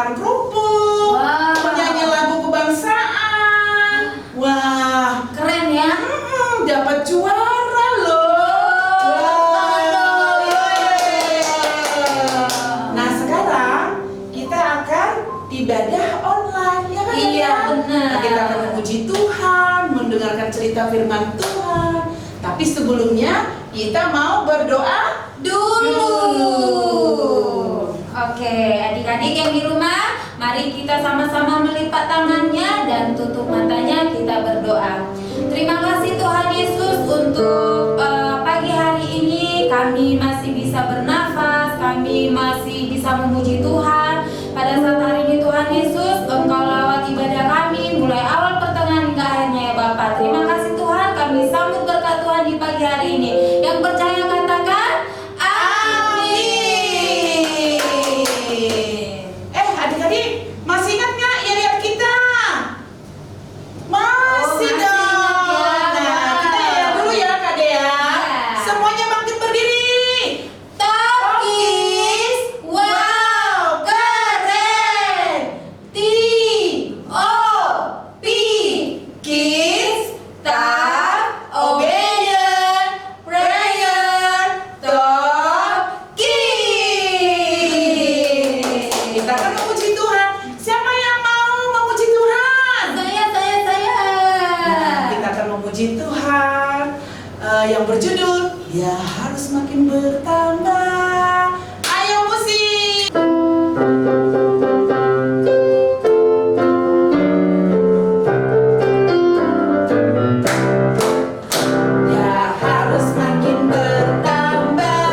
makan kerupuk, Wah. menyanyi lagu kebangsaan. Wah, Keren ya. dapat juara loh. Wah. Nah, sekarang kita akan ibadah online ya kan? Iya, benar. Nah, kita akan memuji Tuhan, mendengarkan cerita firman Tuhan. Tapi sebelumnya kita mau berdoa Dulu. Oke, adik-adik yang di rumah, mari kita sama-sama melipat tangannya dan tutup matanya, kita berdoa. Terima kasih Tuhan Yesus untuk pagi hari ini kami masih bisa bernafas, kami masih bisa memuji Tuhan. Pada saat hari ini Tuhan Yesus, Engkau lawat ibadah kami mulai awal pertengahan hingga akhirnya ya Bapa. Terima kasih Tuhan, kami sambut berkat Tuhan di pagi hari ini. Yang percaya katakan amin. adik-adik, masih ingat nggak ya kita? Masih masih dong. ingat ya. Nah, kita ya dulu ya Kak Dea. Ya. Semuanya bangkit berdiri. Tokis, wow, keren. T.O.P. Kids, tough, obedient, prayer, Tokis. Kita akan memuji Tuhan. Siapa yang mau memuji Tuhan? Saya. Nah, kita akan memuji Tuhan yang berjudul Dia Harus Makin Bertambah. Ayo musik. Dia harus makin bertambah,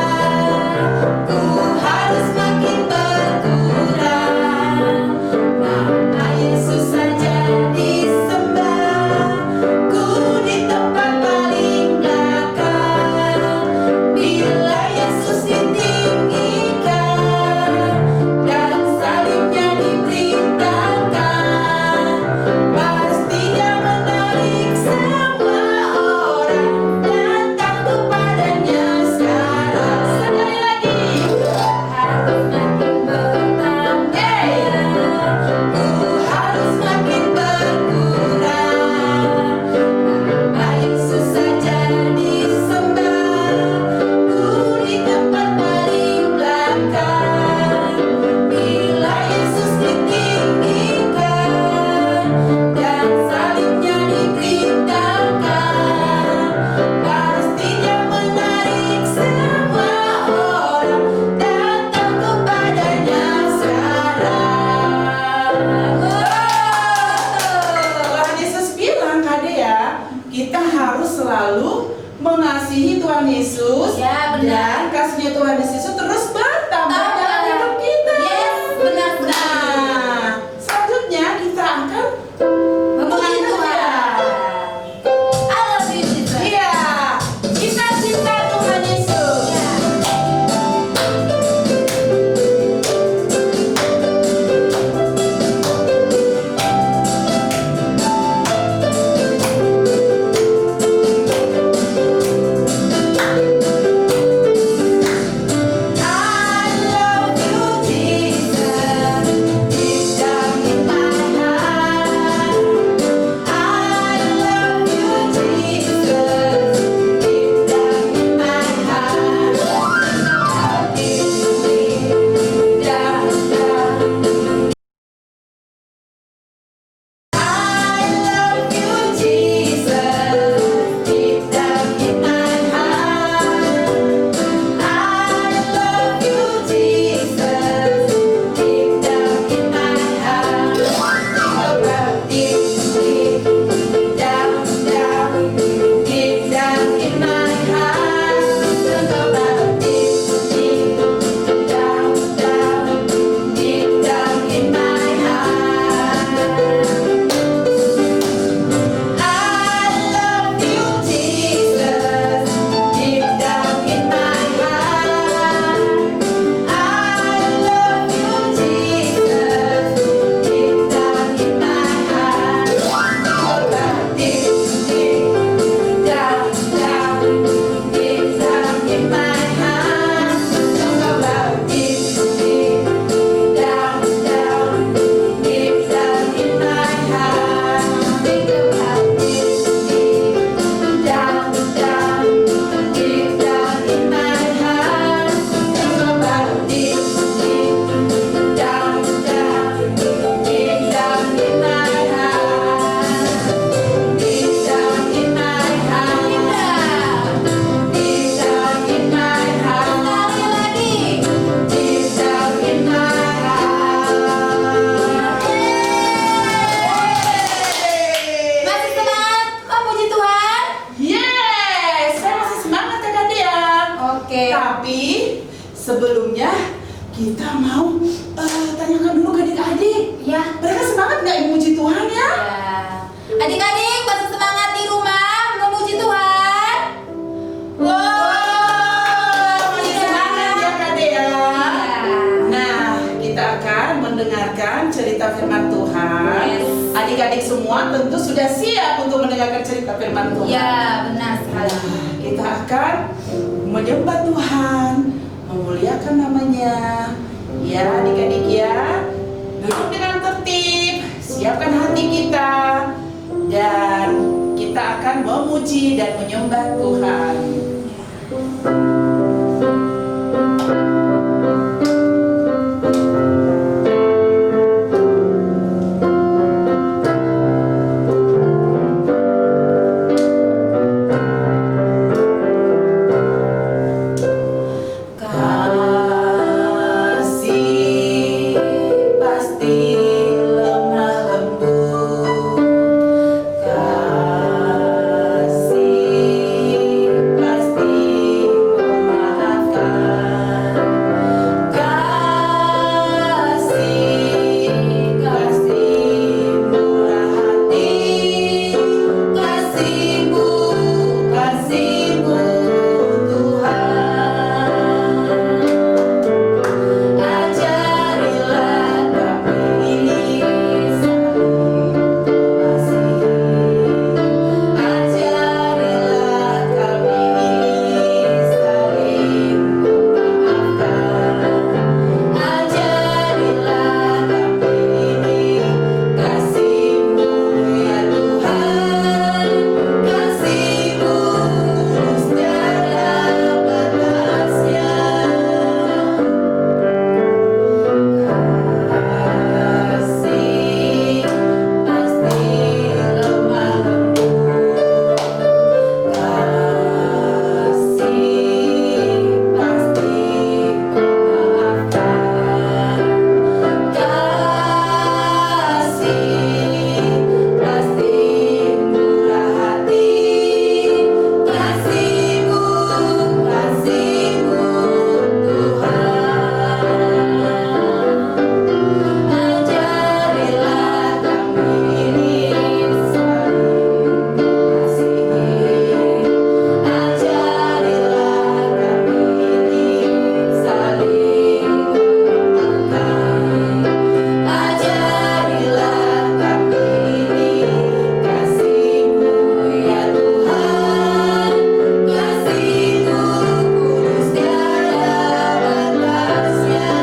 ku harus makin berkurang. Nama Yesus saja disembah, ku di tempat paling belakang. Bila Yesus ditinggikan dan salibnya diberitakan, pasti Dia menarik semua orang datang kepadanya sekarang. Sekali lagi, harus makin bertambah, ku harus makin berkurang. Nama Yesus saja disembah, ku di tempat paling belakang. Bila Yesus ditinggikan dan salibnya diberitakan, pasti Dia menarik semua orang datang kepadanya sekarang. Tuhan Yesus bilang, Kak Dea, kita harus selalu mengasihi Tuhan Yesus, Ya, benar. dan kasihnya Tuhan Yesus terus bertambah dalam hidup kita. Yes, benar. Nah, selanjutnya kita akan Memuji Tuhan. I love you, Jesus. iya, kita cinta Tuhan Yesus. Tapi sebelumnya kita mau tanyakan dulu ke adik-adik. Ya. Mereka semangat nggak memuji Tuhan ya? Ya. Adik-adik masih semangat di rumah memuji Tuhan? Masih semangat ya Kak Dea. Iya. Nah, kita akan mendengarkan cerita firman Tuhan. Yes. Adik-adik semua tentu sudah siap untuk mendengarkan cerita firman Tuhan. Ya, benar sekali. Kita akan menyembah Tuhan, memuliakan namanya. Ya adik-adik ya, duduk dengan tertib, siapkan hati kita, dan kita akan memuji dan menyembah Tuhan. Kasih pasti lemah lembut, kasih pasti memaafkan, kasih murah hati, kasihmu Tuhan. Ajarilah kami ini saling mengasihi, ajarilah kami ini saling memaafkan, ajarilah kami ini kasih-Mu ya Tuhan, kasih-Mu tulus tiada batasnya. Kasih pasti lemah lembut, kasih pasti memaafkan, kasih pasti murah hati, kasih-Mu Tuhan. Ajarilah kami ini saling mengasihi, ajarilah kami ini saling memaafkan, ajarilah kami ini kasih-Mu ya Tuhan, kasih-Mu kudus tiada batasnya.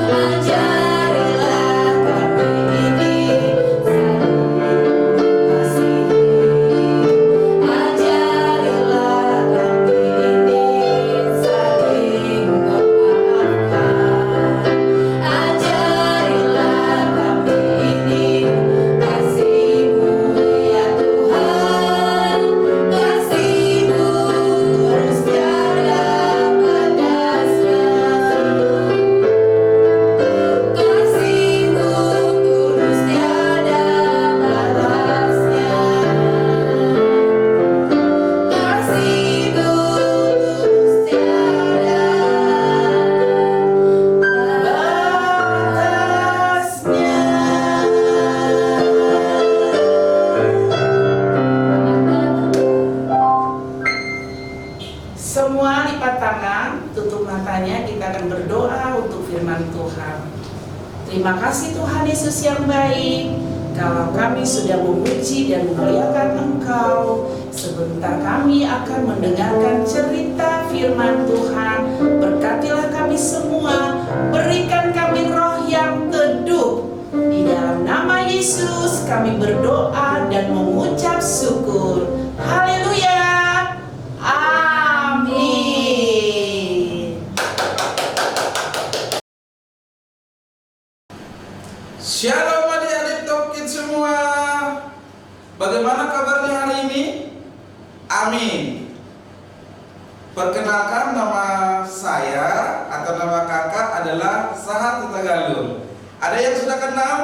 Ajarilah kami ini saling mengasihi, ajarilah kami ini saling memaafkan, ajarilah kami ini kasih-Mu ya Tuhan, kasih-Mu terus tiada batasnya. Kasih-Mu tulus tiada batasnya, kasih-Mu tulus tiada batasnya. Semua lipat tangan, tutup matanya, kita akan berdoa untuk firman Tuhan. Terima kasih Tuhan Yesus yang baik, kalau kami sudah memuji dan memuliakan Engkau. Sebentar kami akan mendengarkan cerita firman Tuhan. Berkatilah kami semua, berikan kami roh yang teduh. Di dalam nama Yesus kami berdoa dan mengucap syukur. Haleluya. Amin. Shalom adik-adik Topkid semua. Bagaimana kabarnya hari ini? Amin. Perkenalkan, nama saya atau nama kakak adalah Sahat Tagalog. Ada yang sudah kenal?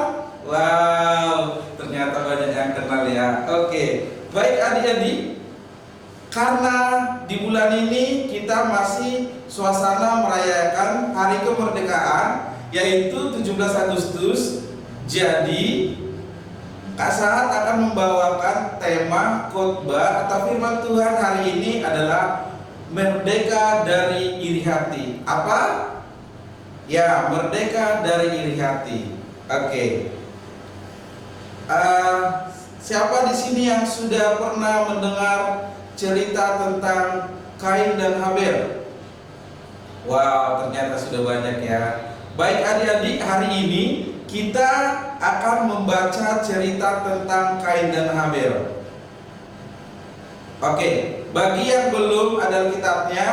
Wow, ternyata banyak yang kenal ya. Oke, baik adik-adik. Karena di bulan ini kita masih suasana merayakan hari kemerdekaan, yaitu 17 Agustus. Jadi Kak Sahat akan membawakan tema khotbah atau firman Tuhan hari ini adalah merdeka dari iri hati. Apa? Ya, merdeka dari iri hati. Oke. Siapa di sini yang sudah pernah mendengar cerita tentang Kain dan Habel? Wow, ternyata sudah banyak ya. Baik adik-adik, hari ini kita akan membaca cerita tentang Kain dan Habel. Oke, bagi yang belum ada kitabnya,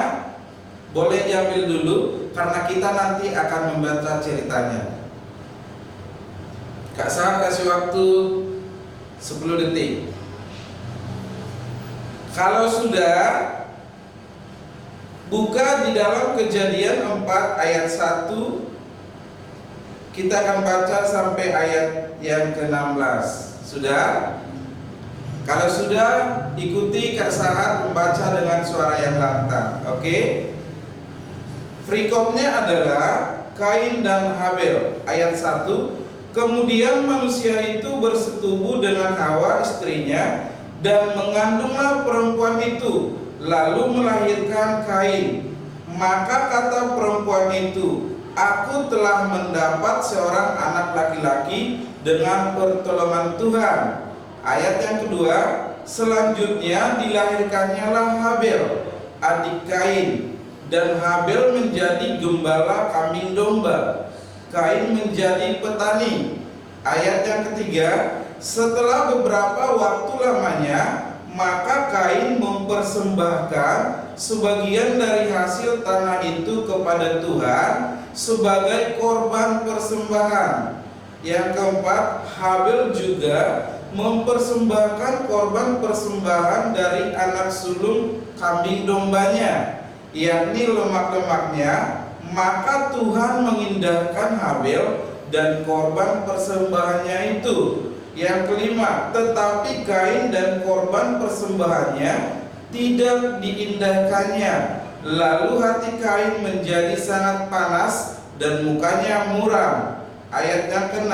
boleh diambil dulu karena kita nanti akan membaca ceritanya. Kak Sahat kasih waktu 10 detik. Kalau sudah, buka di dalam Kejadian 4 ayat 1. Kita akan baca sampai ayat yang ke-16. Sudah? Kalau sudah, ikuti Kak Sahat membaca dengan suara yang lantang. Oke? Free-copnya adalah Kain dan Habel. Ayat 1. Kemudian manusia itu bersetubuh dengan Hawa istrinya, dan mengandunglah perempuan itu, lalu melahirkan Kain. Maka kata perempuan itu, aku telah mendapat seorang anak laki-laki dengan pertolongan Tuhan. Ayat yang kedua, selanjutnya dilahirkannyalah Habel, adik Kain, dan Habel menjadi gembala kambing domba, Kain menjadi petani. Ayat yang ketiga, setelah beberapa waktu lamanya, maka Kain mempersembahkan sebagian dari hasil tanah itu kepada Tuhan sebagai korban persembahan. Yang keempat, Habel juga mempersembahkan korban persembahan dari anak sulung kambing dombanya, yakni lemak-lemaknya. Maka Tuhan mengindahkan Habel dan korban persembahannya itu. Yang kelima, tetapi Kain dan korban persembahannya tidak diindahkannya. Lalu hati Kain menjadi sangat panas dan mukanya muram. Ayat yang ke-6,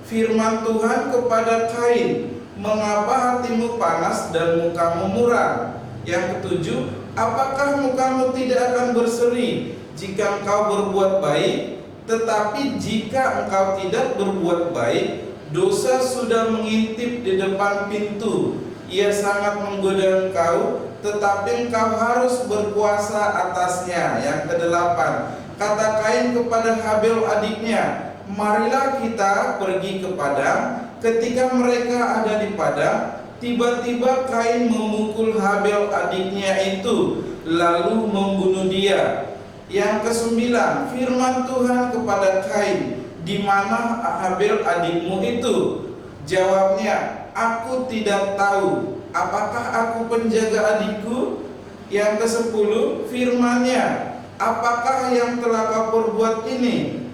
firman Tuhan kepada Kain, mengapa hatimu panas dan mukamu muram? Yang ketujuh, apakah mukamu tidak akan berseri jika engkau berbuat baik? Tetapi jika engkau tidak berbuat baik, dosa sudah mengintip di depan pintu. Ia sangat menggoda engkau, tetapi engkau harus berkuasa atasnya. Yang kedelapan, kata Kain kepada Habel adiknya, marilah kita pergi ke padang. Ketika mereka ada di padang, tiba-tiba Kain memukul Habel adiknya itu, lalu membunuh dia. Yang kesembilan, firman Tuhan kepada Kain, di mana Habel adikmu itu? Jawabnya, aku tidak tahu. Apakah aku penjaga adikku? Yang kesepuluh, firman-Nya, apakah yang telah kau perbuat ini?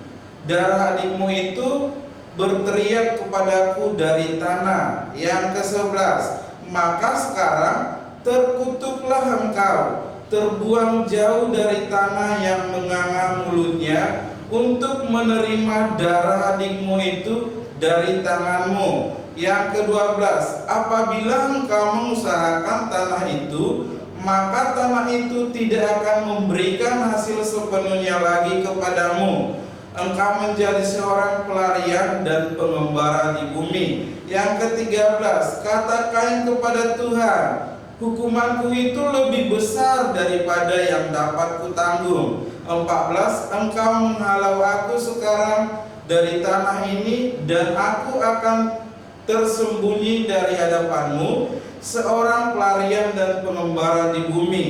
Darah adikmu itu berteriak kepadaku dari tanah. Yang ke-11, maka sekarang terkutuklah engkau, terbuang jauh dari tanah yang menganga mulutnya, untuk menerima darah adikmu itu dari tanganmu. Yang ke-12, apabila engkau mengusahakan tanah itu, maka tanah itu tidak akan memberikan hasil sepenuhnya lagi kepadamu. Engkau menjadi seorang pelarian dan pengembara di bumi. Yang ke-13, kata Kain kepada Tuhan, hukumanku itu lebih besar daripada yang dapat kutanggung. 14, engkau menghalau aku sekarang dari tanah ini, dan aku akan tersembunyi dari hadapanmu, seorang pelarian dan pengembara di bumi.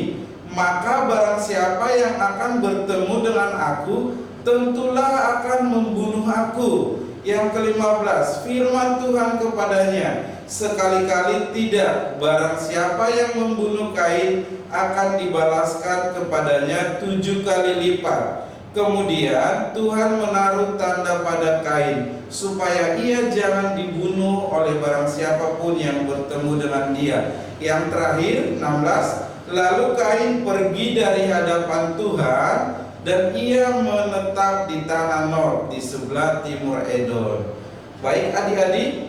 Maka barang siapa yang akan bertemu dengan aku, tentulah akan membunuh aku. Yang ke-15, firman Tuhan kepadanya, sekali-kali tidak, barang siapa yang membunuh Kain akan dibalaskan kepadanya 7 kali lipat. Kemudian Tuhan menaruh tanda pada Kain, supaya ia jangan dibunuh oleh barang siapapun yang bertemu dengan dia. Yang terakhir, 16, Lalu Kain pergi dari hadapan Tuhan dan ia menetap di tanah Nod di sebelah timur Edom. Baik adik-adik,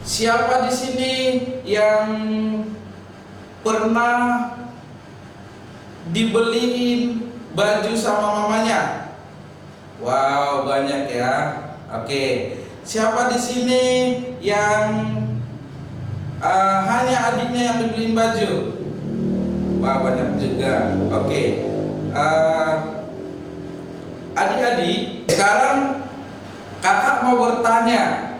siapa di sini yang pernah dibeliin baju sama mamanya? Wow, banyak ya. Oke. Siapa di sini yang hanya adiknya yang dibeliin baju? Wah, banyak juga. Oke. Adik-adik, sekarang kakak mau bertanya,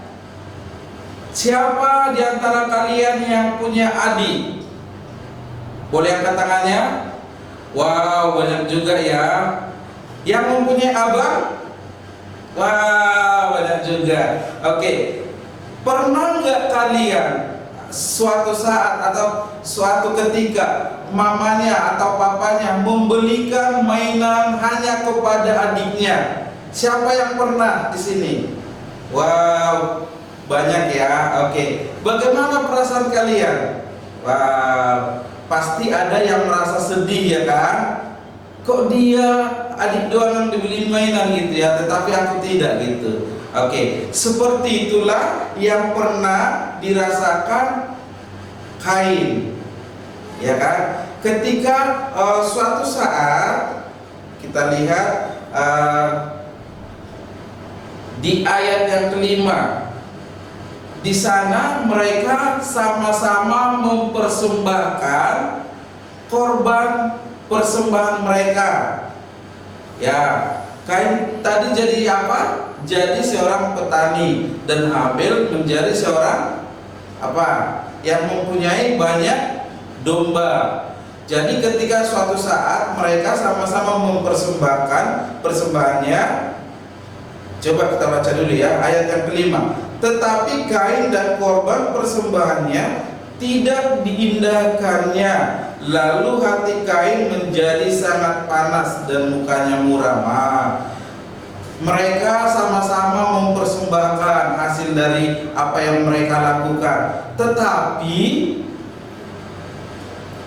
siapa di antara kalian yang punya adik? Boleh angkat tangannya? Wow, banyak juga ya. Yang mempunyai abang? Wow, banyak juga. Oke. Pernah nggak kalian suatu saat atau suatu ketika mamanya atau papanya membelikan mainan hanya kepada adiknya? Siapa yang pernah di sini? Wow, banyak ya. Oke. Bagaimana perasaan kalian? Wow, pasti ada yang merasa sedih ya kan? Kok dia adik doang yang dibeliin mainan gitu ya, tetapi aku tidak gitu. Oke, seperti itulah yang pernah dirasakan Kain, ya kan? Ketika suatu saat kita lihat di ayat yang kelima, di sana mereka sama-sama mempersembahkan korban persembahan mereka. Ya, Kain tadi jadi apa? Jadi seorang petani dan Habel menjadi seorang apa? Yang mempunyai banyak domba. Jadi ketika suatu saat mereka sama-sama mempersembahkan persembahannya. Coba kita baca dulu ya ayat yang kelima. Tetapi Kain dan korban persembahannya tidak diindahkannya. Lalu hati Kain menjadi sangat panas dan mukanya muram. Mereka sama-sama mempersembahkan hasil dari apa yang mereka lakukan. Tetapi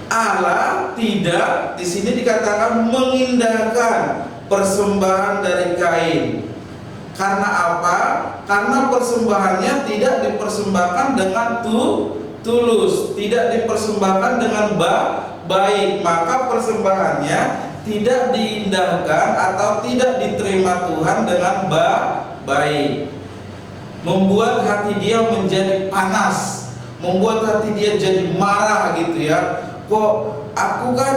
Allah tidak, di sini dikatakan mengindahkan persembahan dari Kain. Karena apa? Karena persembahannya tidak dipersembahkan dengan tulus, tidak dipersembahkan dengan baik, maka persembahannya tidak diindahkan atau tidak diterima Tuhan dengan baik. Membuat hati dia menjadi panas, membuat hati dia jadi marah gitu ya. Kok aku kan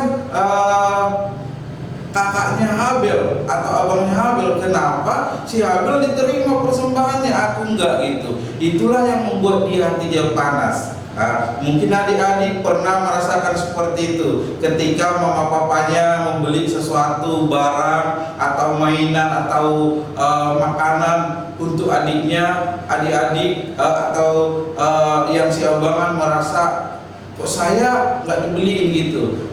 kakaknya Habel atau abangnya Habel, kenapa si Habel diterima persembahannya, aku enggak gitu. Itulah yang membuat hati dia panas. Mungkin adik-adik pernah merasakan seperti itu ketika mama papanya membeli sesuatu barang atau mainan atau makanan untuk adiknya, adik-adik atau yang si abangan merasa kok saya nggak dibeliin gitu.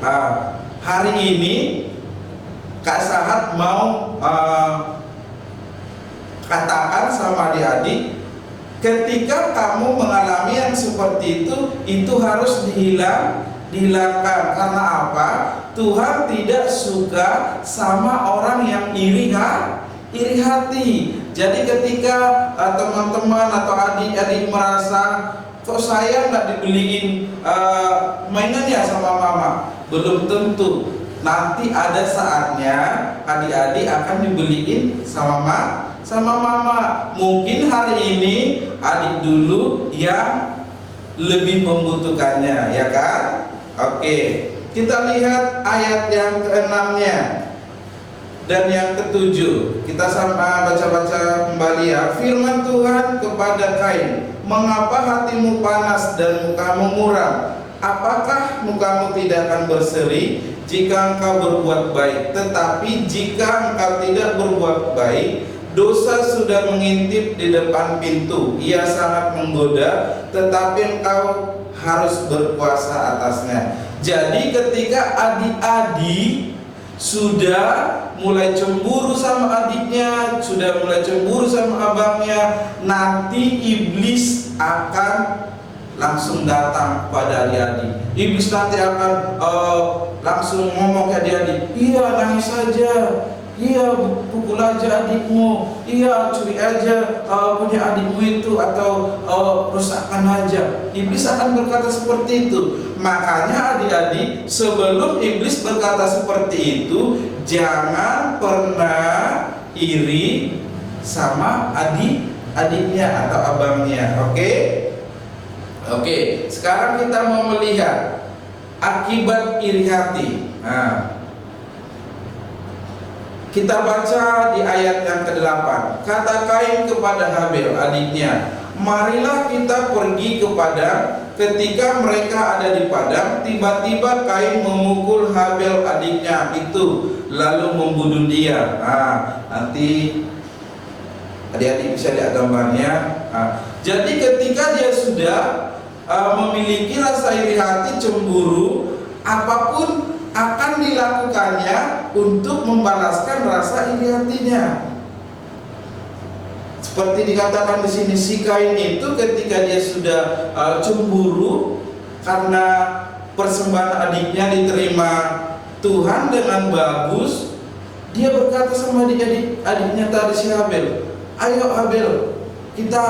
Hari ini Kak Sahat mau katakan sama adik-adik, ketika kamu mengalami yang seperti itu harus dihilangkan. Karena apa? Tuhan tidak suka sama orang yang iri hati. Jadi ketika teman-teman atau adik-adik merasa kok saya nggak dibeliin mainannya sama mama, belum tentu. Nanti ada saatnya adik-adik akan dibeliin sama mama. Mungkin hari ini adik dulu yang lebih membutuhkannya, ya kan? Oke, kita lihat ayat yang ke-6-nya dan yang ke-7. Kita sama baca-baca kembali ya. Firman Tuhan kepada Kain, mengapa hatimu panas dan mukamu muram? Apakah mukamu tidak akan berseri jika engkau berbuat baik? Tetapi jika engkau tidak berbuat baik, dosa sudah mengintip di depan pintu. Ia sangat menggoda, tetapi engkau harus berkuasa atasnya. Jadi ketika adik-adik sudah mulai cemburu sama adiknya, sudah mulai cemburu sama abangnya, nanti iblis akan langsung datang pada adik-adik. Iblis nanti akan langsung ngomong ke adik-adik, iya nangis saja, iya pukul aja adikmu, iya curi aja punya adikmu itu, atau rusakkan aja. Iblis akan berkata seperti itu. Makanya adik-adik, sebelum iblis berkata seperti itu, jangan pernah iri sama adiknya atau abangnya. Oke, sekarang kita mau melihat akibat iri hati. Nah, kita baca di ayat yang ke-8. Kata Kain kepada Habel adiknya, marilah kita pergi ke padang. Ketika mereka ada di padang, tiba-tiba Kain memukul Habel adiknya itu, lalu membunuh dia. Nah, nanti adik-adik bisa lihat gambarnya. Jadi ketika dia sudah memiliki rasa iri hati, cemburu, apapun akan dilakukannya untuk membalaskan rasa iri hatinya. Seperti dikatakan di sini, si Kain itu ketika dia sudah cemburu karena persembahan adiknya diterima Tuhan dengan bagus, dia berkata sama adiknya tadi, si Habel, ayo Habel, kita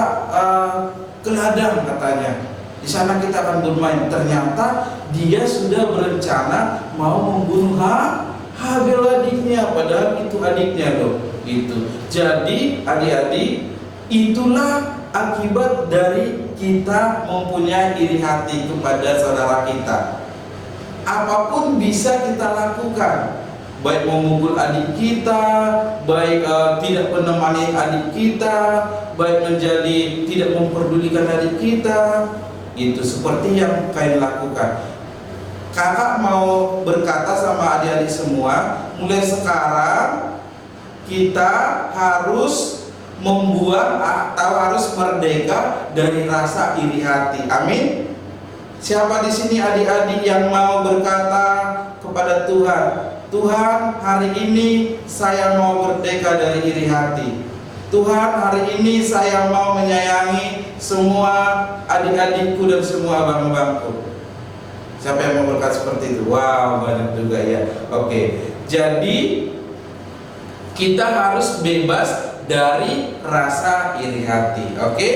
ke ladang katanya. Di sana kita akan bermain. Ternyata dia sudah berencana mau membunuh Habel adiknya, padahal itu adiknya loh. Itu. Jadi adik-adik, itulah akibat dari kita mempunyai iri hati kepada saudara kita. Apapun bisa kita lakukan, baik memukul adik kita, baik tidak menemani adik kita, baik menjadi tidak memperdulikan adik kita. Itu seperti yang Kain lakukan. Kakak mau berkata sama adik-adik semua, mulai sekarang kita harus membuat atau harus merdeka dari rasa iri hati. Amin. Siapa di sini adik-adik yang mau berkata kepada Tuhan, Tuhan, hari ini saya mau merdeka dari iri hati. Tuhan, hari ini saya mau menyayangi semua adik-adikku dan semua abang-abangku. Siapa yang mau berkata seperti itu? Wow, banyak juga ya. Oke. Jadi kita harus bebas dari rasa iri hati. Oke.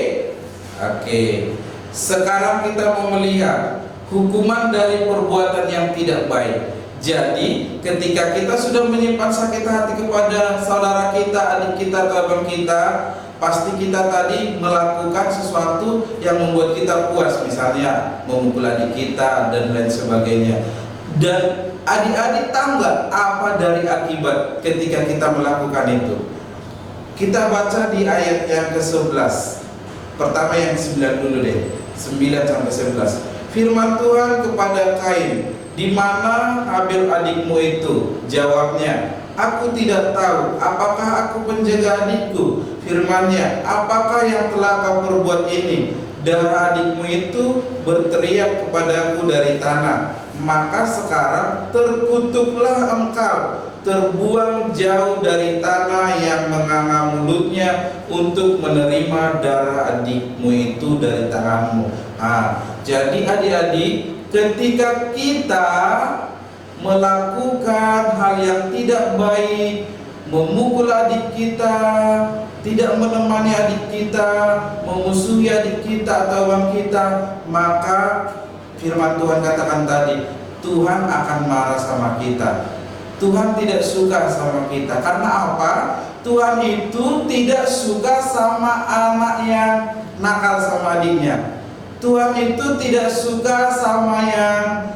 Sekarang kita mau melihat hukuman dari perbuatan yang tidak baik. Jadi ketika kita sudah menyimpan sakit hati kepada saudara kita, adik kita atau abang kita, pasti kita tadi melakukan sesuatu yang membuat kita puas, misalnya memukul adik kita dan lain sebagainya. Dan adik-adik tahu nggak apa dari akibat ketika kita melakukan itu? Kita baca di ayat yang ke-11. Pertama yang 9 dulu deh, 9 sampai 11. Firman Tuhan kepada Kain, di mana Habel adikmu itu? Jawabnya, aku tidak tahu. Apakah aku penjaga adikku? Firman-Nya, apakah yang telah kau perbuat ini? Darah adikmu itu berteriak kepadaku dari tanah. Maka sekarang terkutuklah engkau, terbuang jauh dari tanah yang menganga mulutnya untuk menerima darah adikmu itu dari tanganmu. Jadi adik-adik, ketika kita melakukan hal yang tidak baik, memukul adik kita, tidak menemani adik kita, memusuhi adik kita atau abang kita, maka firman Tuhan katakan tadi, Tuhan akan marah sama kita. Tuhan tidak suka sama kita. Karena apa? Tuhan itu tidak suka sama anak yang nakal sama adiknya. Tuhan itu tidak suka sama yang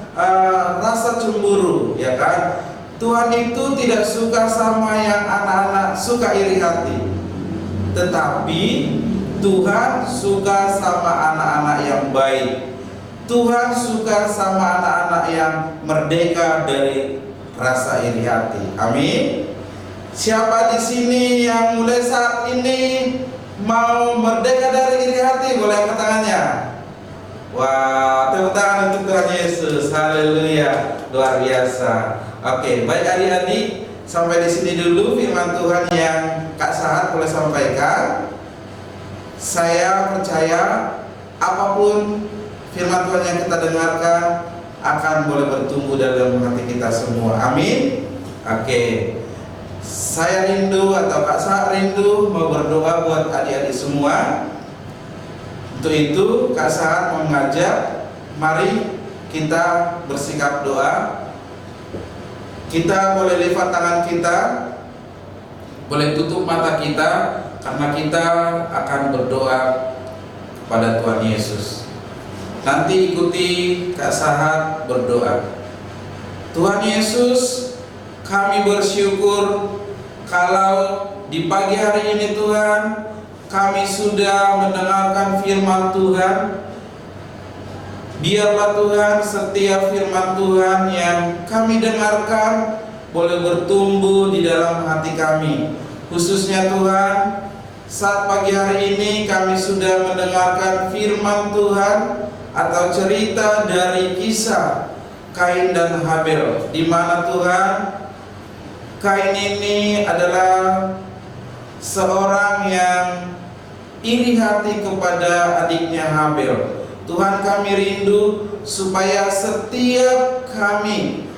rasa cemburu, ya kan? Tuhan itu tidak suka sama yang anak-anak suka iri hati. Tetapi Tuhan suka sama anak-anak yang baik. Tuhan suka sama anak-anak yang merdeka dari rasa iri hati. Amin. Siapa di sini yang mulai saat ini mau merdeka dari iri hati? Boleh angkat tangannya. Wah, tepuk tangan untuk Tuhan Yesus. Haleluya, luar biasa. Oke, baik adik-adik, sampai di sini dulu firman Tuhan yang Kak Sahat boleh sampaikan. Saya percaya apapun firman Tuhan yang kita dengarkan akan boleh bertumbuh dalam hati kita semua. Amin. Oke. Saya rindu atau Kak Sahat rindu mau berdoa buat adik-adik semua. Untuk itu Kak Sahat mengajak, mari kita bersikap doa. Kita boleh lipat tangan kita, boleh tutup mata kita, karena kita akan berdoa kepada Tuhan Yesus. Nanti ikuti Kak Sahat berdoa. Tuhan Yesus, kami bersyukur kalau di pagi hari ini Tuhan, kami sudah mendengarkan firman Tuhan. Biarlah Tuhan setiap firman Tuhan yang kami dengarkan boleh bertumbuh di dalam hati kami. Khususnya Tuhan, saat pagi hari ini kami sudah mendengarkan firman Tuhan atau cerita dari kisah Kain dan Habel, di mana Tuhan, Kain ini adalah seorang yang iri hati kepada adiknya Habel. Tuhan, kami rindu supaya setiap kami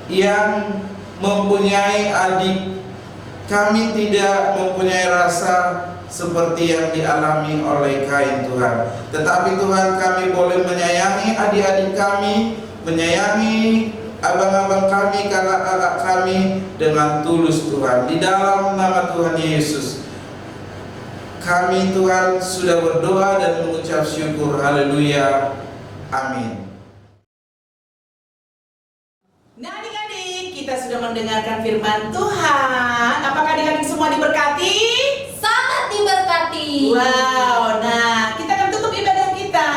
yang mempunyai adik, kami tidak mempunyai rasa seperti yang dialami oleh Kain Tuhan. Tetapi Tuhan, kami boleh menyayangi adik-adik kami, menyayangi abang-abang kami, kakak-kakak kami dengan tulus Tuhan. Di dalam nama Tuhan Yesus, kami Tuhan sudah berdoa dan mengucap syukur. Haleluya. Amin. Nah adik-adik, kita sudah mendengarkan firman Tuhan. Apakah adik-adik semua diberkati? Sangat diberkati. Wow, nah kita akan tutup ibadah kita.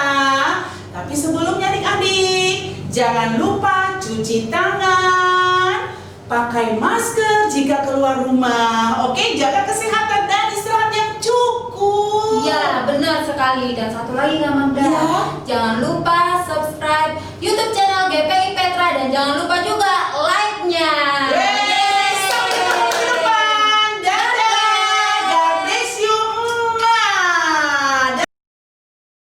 Tapi sebelumnya adik-adik, jangan lupa cuci tangan, pakai masker jika keluar rumah. Oke, jaga kesehatan dan istirahat yang cukup. Ya, benar sekali. Dan satu lagi Kak Magda, Ya. jangan lupa subscribe YouTube channel GPI Petra dan jangan lupa juga